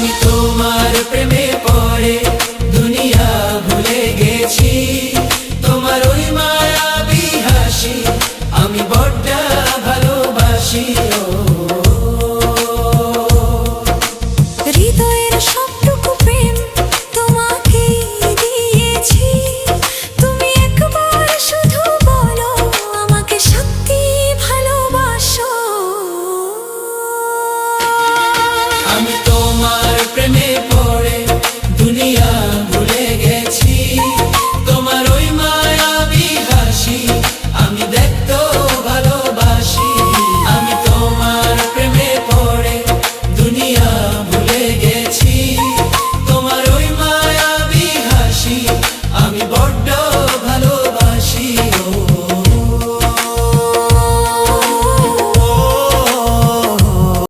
আমি তোমার প্রেমে পড়ে দুনিয়া ভুলে গেছি, তোমার ওই মায়াবী হাসি আমি বড্ড ভালোবাসি। হৃদয়ের সবটুকু প্রেম তোমাকে দিয়েছি, তুমি একবার শুধু বলো আমাকে সত্যি ভালোবাসো। আমি তোমার প্রেমে